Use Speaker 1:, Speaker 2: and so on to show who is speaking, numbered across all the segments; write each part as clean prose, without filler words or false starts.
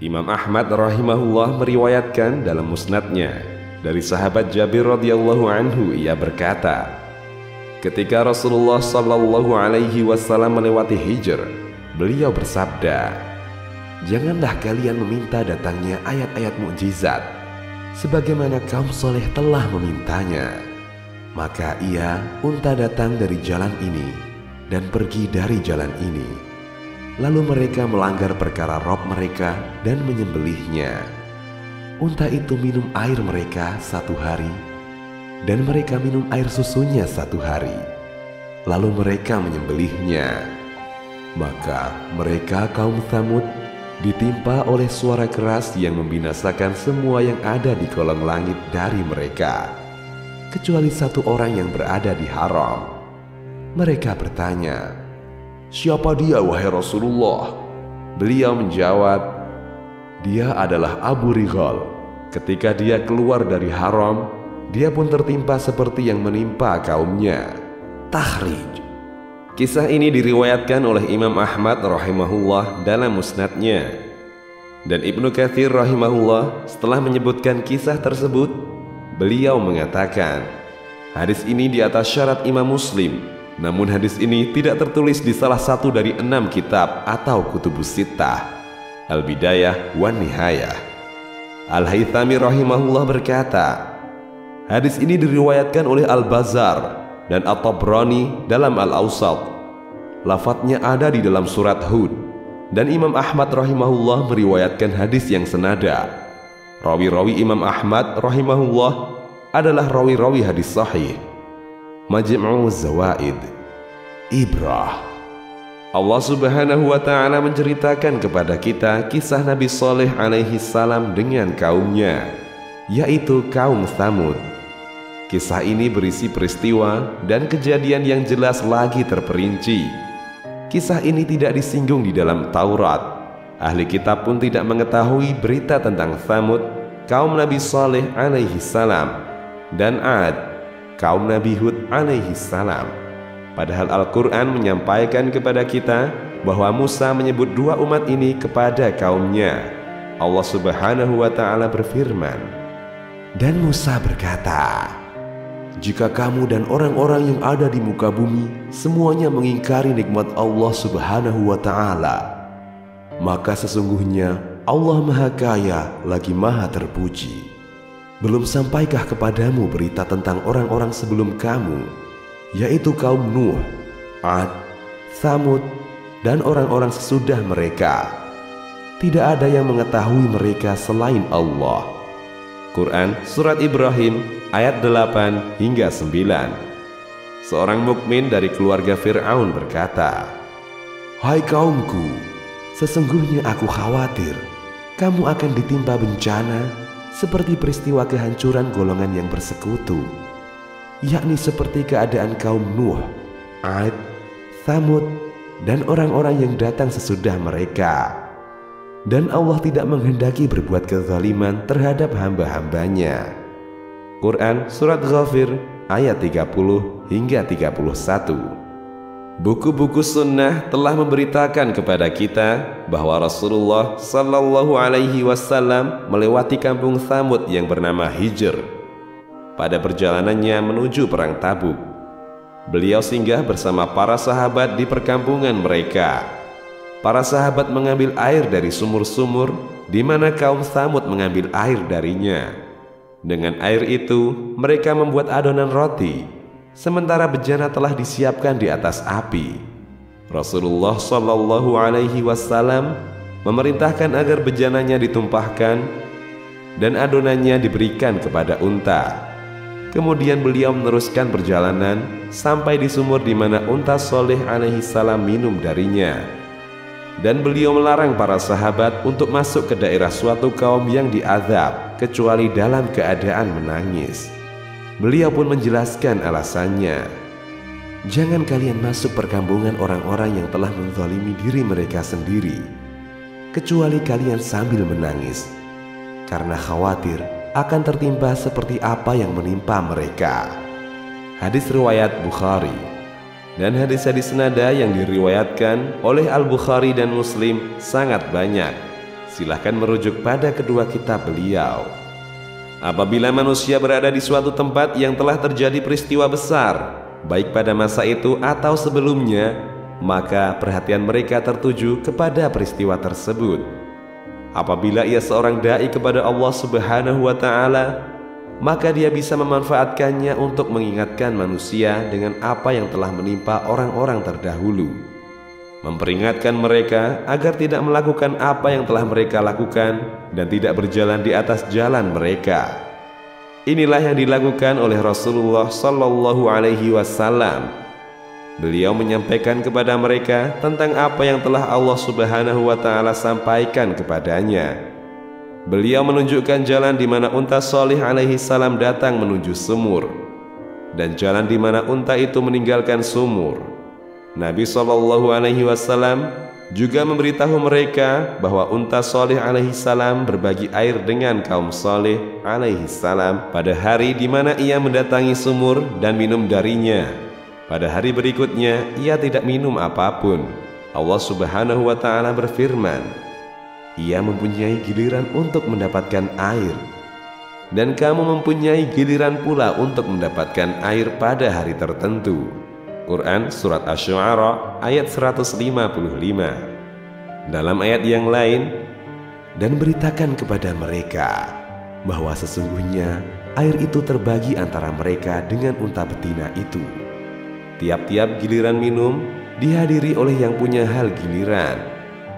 Speaker 1: Imam Ahmad rahimahullah meriwayatkan dalam musnadnya dari sahabat Jabir radhiyallahu anhu, ia berkata, ketika Rasulullah sallallahu alaihi wasallam melewati Hijr, beliau bersabda, janganlah kalian meminta datangnya ayat-ayat mukjizat sebagaimana kaum soleh telah memintanya. Maka ia unta datang dari jalan ini dan pergi dari jalan ini. Lalu mereka melanggar perkara Rob mereka dan menyembelihnya. Unta itu minum air mereka 1 hari, dan mereka minum air susunya 1 hari. Lalu mereka menyembelihnya. Maka mereka kaum Tsamud ditimpa oleh suara keras yang membinasakan semua yang ada di kolong langit dari mereka, kecuali 1 orang yang berada di haram. Mereka bertanya, siapa dia wahai Rasulullah? Beliau menjawab, dia adalah Abu Righal. Ketika dia keluar dari haram, dia pun tertimpa seperti yang menimpa kaumnya. Takhrij. Kisah ini diriwayatkan oleh Imam Ahmad rahimahullah dalam musnadnya. Dan Ibnu Katsir rahimahullah setelah menyebutkan kisah tersebut, beliau mengatakan, hadis ini di atas syarat Imam Muslim. Namun hadis ini tidak tertulis di salah satu dari 6 kitab atau kutubus sittah, Al-Bidayah wan Nihayah. Al-Haythami rahimahullah berkata, hadis ini diriwayatkan oleh Al-Bazzar dan At-Tabrani dalam Al-Awsat. Lafadznya ada di dalam surat Hud. Dan Imam Ahmad rahimahullah meriwayatkan hadis yang senada. Rawi-rawi Imam Ahmad rahimahullah adalah rawi-rawi hadis sahih. Majmu' Zawaid. Ibrah. Allah subhanahu wa ta'ala menceritakan kepada kita kisah Nabi Shalih alaihi salam dengan kaumnya, yaitu kaum Tsamud. Kisah ini berisi peristiwa dan kejadian yang jelas lagi terperinci. Kisah ini tidak disinggung di dalam Taurat. Ahli kitab pun tidak mengetahui berita tentang Tsamud, kaum Nabi Shalih alaihi salam, dan Ad, kaum Nabi Hud alaihi salam. Padahal Al-Quran menyampaikan kepada kita bahwa Musa menyebut 2 umat ini kepada kaumnya. Allah subhanahu wa ta'ala berfirman, dan Musa berkata, jika kamu dan orang-orang yang ada di muka bumi semuanya mengingkari nikmat Allah subhanahu wa ta'ala, maka sesungguhnya Allah maha kaya lagi maha terpuji. Belum sampaikah kepadamu berita tentang orang-orang sebelum kamu, yaitu kaum Nuh, Ad, Tsamud, dan orang-orang sesudah mereka? Tidak ada yang mengetahui mereka selain Allah. Quran Surat Ibrahim ayat 8 hingga 9. Seorang mukmin dari keluarga Fir'aun berkata, hai kaumku, sesungguhnya aku khawatir kamu akan ditimpa bencana seperti peristiwa kehancuran golongan yang bersekutu, yakni seperti keadaan kaum Nuh, Ad, Tsamud, dan orang-orang yang datang sesudah mereka. Dan Allah tidak menghendaki berbuat kezaliman terhadap hamba-hambanya. Quran Surat Ghafir ayat 30 hingga 31. Buku-buku sunnah telah memberitakan kepada kita bahwa Rasulullah sallallahu alaihi wasallam melewati kampung Tsamud yang bernama Hijr. Pada perjalanannya menuju perang Tabuk, beliau singgah bersama para sahabat di perkampungan mereka. Para sahabat mengambil air dari sumur-sumur di mana kaum Tsamud mengambil air darinya. Dengan air itu mereka membuat adonan roti, sementara bejana telah disiapkan di atas api. Rasulullah Shallallahu alaihi wasallam memerintahkan agar bejananya ditumpahkan dan adonannya diberikan kepada unta. Kemudian beliau meneruskan perjalanan sampai di sumur di mana unta Shalih alaihi salam minum darinya. Dan beliau melarang para sahabat untuk masuk ke daerah suatu kaum yang diazab kecuali dalam keadaan menangis. Beliau pun menjelaskan alasannya. Jangan kalian masuk perkampungan orang-orang yang telah menzalimi diri mereka sendiri, kecuali kalian sambil menangis, karena khawatir akan tertimpa seperti apa yang menimpa mereka. Hadis riwayat Bukhari. Dan hadis-hadis senada yang diriwayatkan oleh Al-Bukhari dan Muslim sangat banyak, silahkan merujuk pada kedua kitab beliau. Apabila manusia berada di suatu tempat yang telah terjadi peristiwa besar, baik pada masa itu atau sebelumnya, maka perhatian mereka tertuju kepada peristiwa tersebut. Apabila ia seorang da'i kepada Allah Subhanahu wa Ta'ala, maka dia bisa memanfaatkannya untuk mengingatkan manusia dengan apa yang telah menimpa orang-orang terdahulu, memperingatkan mereka agar tidak melakukan apa yang telah mereka lakukan dan tidak berjalan di atas jalan mereka. Inilah yang dilakukan oleh Rasulullah Sallallahu Alaihi Wasallam. Beliau menyampaikan kepada mereka tentang apa yang telah Allah Subhanahu wa Ta'ala sampaikan kepadanya. Beliau menunjukkan jalan di mana unta Shalih alaihi salam datang menuju sumur, dan jalan di mana unta itu meninggalkan sumur. Nabi Shallallahu Alaihi Wasallam juga memberitahu mereka bahwa unta Shalih alaihi salam berbagi air dengan kaum Shalih alaihi salam pada hari di mana ia mendatangi sumur dan minum darinya. Pada hari berikutnya ia tidak minum apapun. Allah Subhanahu wa Ta'ala berfirman, ia mempunyai giliran untuk mendapatkan air, dan kamu mempunyai giliran pula untuk mendapatkan air pada hari tertentu. Quran Surat Asy-Syu'ara ayat 155. Dalam ayat yang lain, dan beritakan kepada mereka bahwa sesungguhnya air itu terbagi antara mereka dengan unta betina itu. Tiap-tiap giliran minum dihadiri oleh yang punya hal giliran.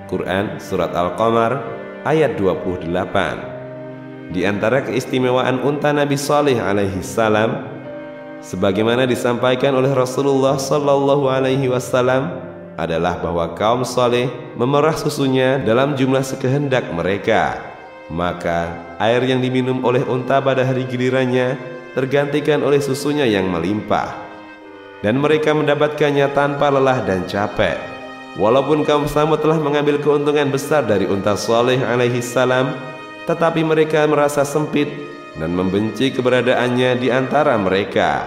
Speaker 1: Quran Surat Al-Qamar ayat 28. Di antara keistimewaan unta Nabi Shalih alaihi salam, sebagaimana disampaikan oleh Rasulullah Sallallahu Alaihi Wasallam, adalah bahwa kaum Shalih memerah susunya dalam jumlah sekehendak mereka. Maka air yang diminum oleh unta pada hari gilirannya tergantikan oleh susunya yang melimpah, dan mereka mendapatkannya tanpa lelah dan capek. Walaupun kaum Tsamud telah mengambil keuntungan besar dari unta Shalih alaihi salam, tetapi mereka merasa sempit dan membenci keberadaannya di antara mereka,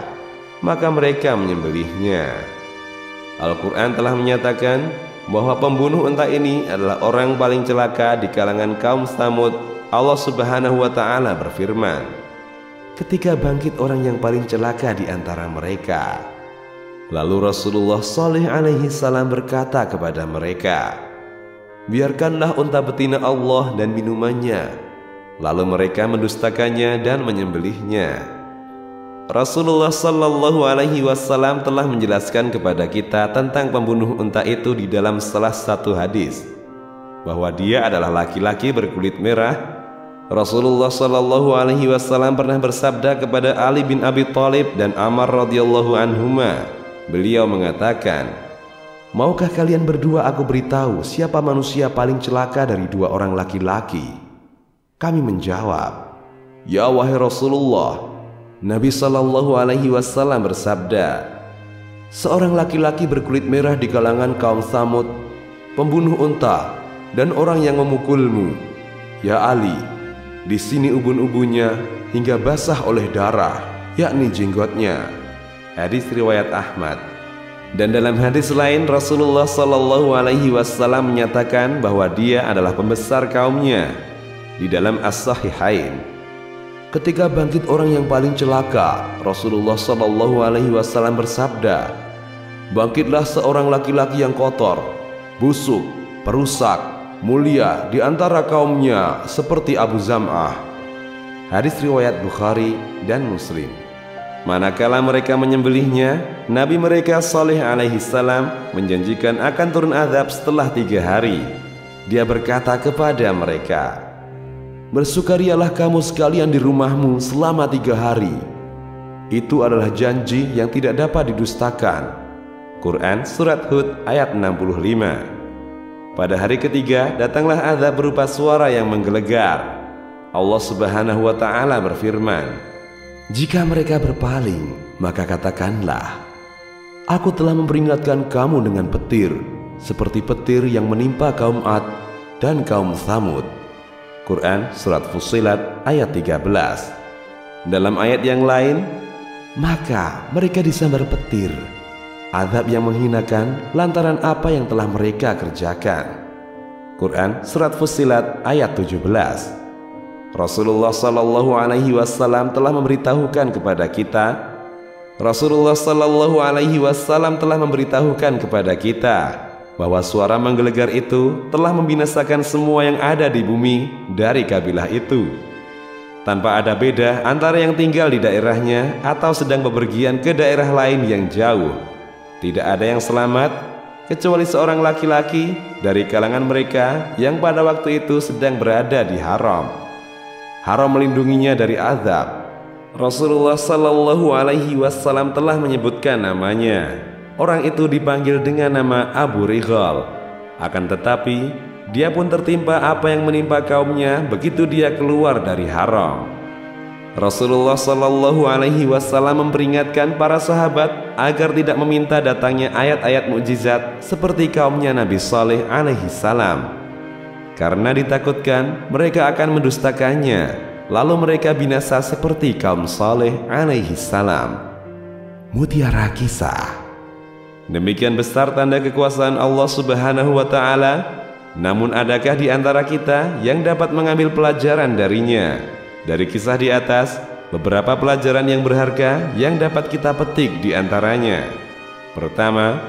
Speaker 1: maka mereka menyembelihnya. Al-Quran telah menyatakan bahwa pembunuh unta ini adalah orang paling celaka di kalangan kaum Tsamud. Allah Subhanahu wa Ta'ala berfirman, ketika bangkit orang yang paling celaka di antara mereka, lalu Rasulullah Shalih alaihi salam berkata kepada mereka, biarkanlah unta betina Allah dan minumannya. Lalu mereka mendustakannya dan menyembelihnya. Rasulullah Sallallahu Alaihi Wasallam telah menjelaskan kepada kita tentang pembunuh unta itu di dalam salah satu hadis, bahwa dia adalah laki-laki berkulit merah. Rasulullah Sallallahu Alaihi Wasallam pernah bersabda kepada Ali bin Abi Thalib dan Ammar radhiyallahu anhuma. Beliau mengatakan, maukah kalian berdua aku beritahu siapa manusia paling celaka dari dua orang laki-laki? Kami menjawab, ya wahai Rasulullah. Nabi Sallallahu Alaihi Wasallam bersabda, seorang laki-laki berkulit merah di kalangan kaum Tsamud, pembunuh unta, dan orang yang memukulmu. Ya Ali, di sini ubun-ubunnya hingga basah oleh darah, yakni jenggotnya. Hadis riwayat Ahmad. Dan dalam hadis lain, Rasulullah Sallallahu Alaihi Wasallam menyatakan bahwa dia adalah pembesar kaumnya. Di dalam As-Sahihain, ketika bangkit orang yang paling celaka, Rasulullah Sallallahu Alaihi Wasallam bersabda, bangkitlah seorang laki-laki yang kotor, busuk, perusak, mulia di antara kaumnya seperti Abu Zam'ah. Hadis riwayat Bukhari dan Muslim. Manakala mereka menyembelihnya, Nabi mereka Shalih alaihi salam menjanjikan akan turun azab setelah 3 hari. Dia berkata kepada mereka, bersukarialah kamu sekalian di rumahmu selama 3 hari. Itu adalah janji yang tidak dapat didustakan. Quran Surat Hud ayat 65. Pada hari ketiga datanglah azab berupa suara yang menggelegar. Allah Subhanahu wa Ta'ala berfirman, jika mereka berpaling, maka katakanlah, aku telah memperingatkan kamu dengan petir, seperti petir yang menimpa kaum Ad dan kaum Tsamud. Quran Surat Fussilat ayat 13. Dalam ayat yang lain, maka mereka disambar petir, azab yang menghinakan lantaran apa yang telah mereka kerjakan. Quran Surat Fussilat ayat 17. Rasulullah Sallallahu Alaihi Wasallam telah memberitahukan kepada kita bahwa suara menggelegar itu telah membinasakan semua yang ada di bumi dari kabilah itu, tanpa ada beda antara yang tinggal di daerahnya atau sedang bepergian ke daerah lain yang jauh. Tidak ada yang selamat kecuali seorang laki-laki dari kalangan mereka yang pada waktu itu sedang berada di haram. Haram melindunginya dari azab. Rasulullah Sallallahu Alaihi Wasallam telah menyebutkan namanya. Orang itu dipanggil dengan nama Abu Righal. Akan tetapi dia pun tertimpa apa yang menimpa kaumnya begitu dia keluar dari haram. Rasulullah Sallallahu Alaihi Wasallam memperingatkan para sahabat agar tidak meminta datangnya ayat-ayat mukjizat seperti kaumnya Nabi Saleh alaihi salam, karena ditakutkan mereka akan mendustakannya, lalu mereka binasa seperti kaum Saleh alaihi salam. Mutiara Kisah. Demikian besar tanda kekuasaan Allah Subhanahu wa Ta'ala. Namun adakah di antara kita yang dapat mengambil pelajaran darinya? Dari kisah di atas, beberapa pelajaran yang berharga yang dapat kita petik di antaranya. Pertama,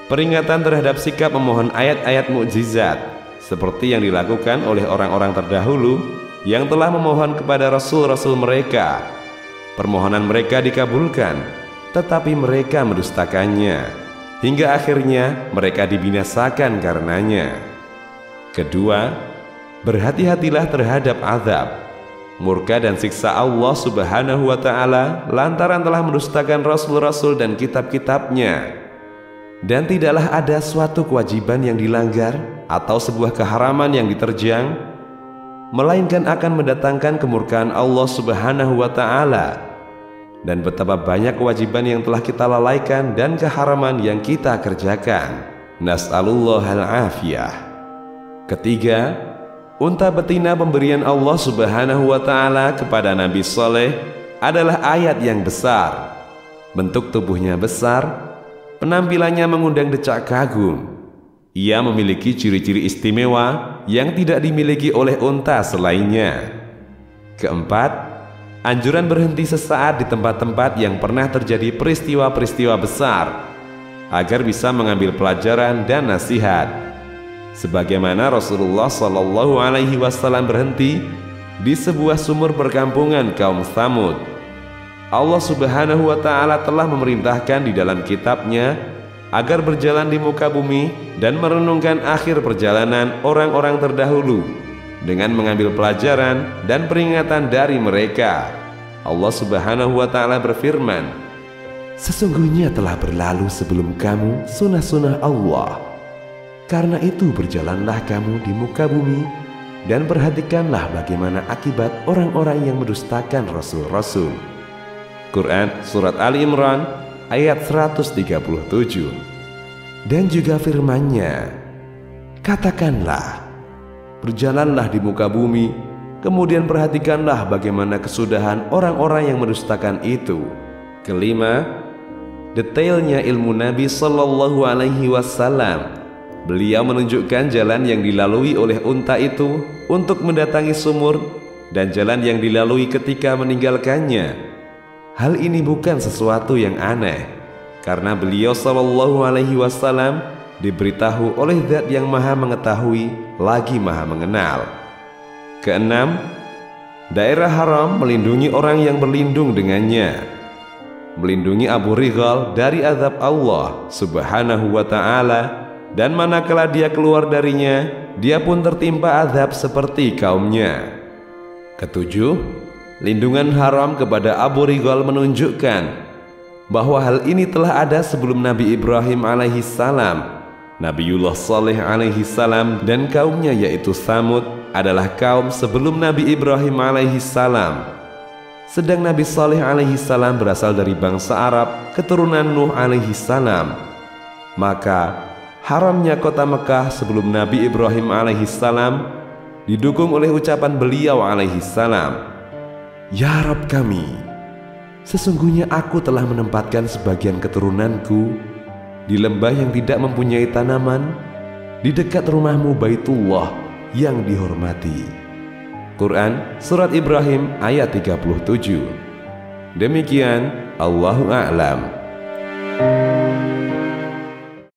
Speaker 1: peringatan terhadap sikap memohon ayat-ayat mukjizat seperti yang dilakukan oleh orang-orang terdahulu yang telah memohon kepada rasul-rasul mereka. Permohonan mereka dikabulkan, tetapi mereka mendustakannya, hingga akhirnya mereka dibinasakan karenanya. Kedua, berhati-hatilah terhadap azab, murka dan siksa Allah Subhanahu wa Ta'ala lantaran telah mendustakan rasul-rasul dan kitab-kitabnya. Dan tidaklah ada suatu kewajiban yang dilanggar atau sebuah keharaman yang diterjang, melainkan akan mendatangkan kemurkaan Allah Subhanahu wa Ta'ala. Dan betapa banyak kewajiban yang telah kita lalaikan dan keharaman yang kita kerjakan. Nas'alullahal afiyah. Ketiga, unta betina pemberian Allah Subhanahu wa Ta'ala kepada Nabi Saleh adalah ayat yang besar. Bentuk tubuhnya besar, penampilannya mengundang decak kagum. Ia memiliki ciri-ciri istimewa yang tidak dimiliki oleh unta selainnya. Keempat, anjuran berhenti sesaat di tempat-tempat yang pernah terjadi peristiwa-peristiwa besar agar bisa mengambil pelajaran dan nasihat. Sebagaimana Rasulullah Sallallahu Alaihi Wasallam berhenti di sebuah sumur perkampungan kaum Tsamud. Allah Subhanahu wa Ta'ala telah memerintahkan di dalam kitabnya agar berjalan di muka bumi dan merenungkan akhir perjalanan orang-orang terdahulu dengan mengambil pelajaran dan peringatan dari mereka. Allah Subhanahu wa Ta'ala berfirman, sesungguhnya telah berlalu sebelum kamu sunnah-sunnah Allah. Karena itu berjalanlah kamu di muka bumi dan perhatikanlah bagaimana akibat orang-orang yang mendustakan rasul-rasul. Quran Surat Ali Imran ayat 137. Dan juga firman-Nya, katakanlah, berjalanlah di muka bumi, kemudian perhatikanlah bagaimana kesudahan orang-orang yang mendustakan itu. Kelima, detailnya ilmu Nabi Sallallahu Alaihi Wasallam. Beliau menunjukkan jalan yang dilalui oleh unta itu untuk mendatangi sumur dan jalan yang dilalui ketika meninggalkannya. Hal ini bukan sesuatu yang aneh, karena beliau Sallallahu Alaihi Wasallam diberitahu oleh Zat yang Maha Mengetahui lagi Maha Mengenal. Keenam, daerah haram melindungi orang yang berlindung dengannya, melindungi Abu Righal dari azab Allah Subhanahu wa Ta'ala, dan manakala dia keluar darinya, dia pun tertimpa azab seperti kaumnya. Ketujuh, lindungan haram kepada Abu Righal menunjukkan bahwa hal ini telah ada sebelum Nabi Ibrahim alaihi salam. Nabiullah Saleh alaihi salam dan kaumnya yaitu Tsamud adalah kaum sebelum Nabi Ibrahim alaihi salam. Sedang Nabi Saleh alaihi salam berasal dari bangsa Arab keturunan Nuh alaihi salam. Maka haramnya kota Mekah sebelum Nabi Ibrahim alaihi salam didukung oleh ucapan beliau alaihi salam, ya Rabb kami, sesungguhnya aku telah menempatkan sebagian keturunanku di lembah yang tidak mempunyai tanaman di dekat rumahmu Baitullah yang dihormati. Quran Surat Ibrahim ayat 37. Demikian, Allahu a'lam.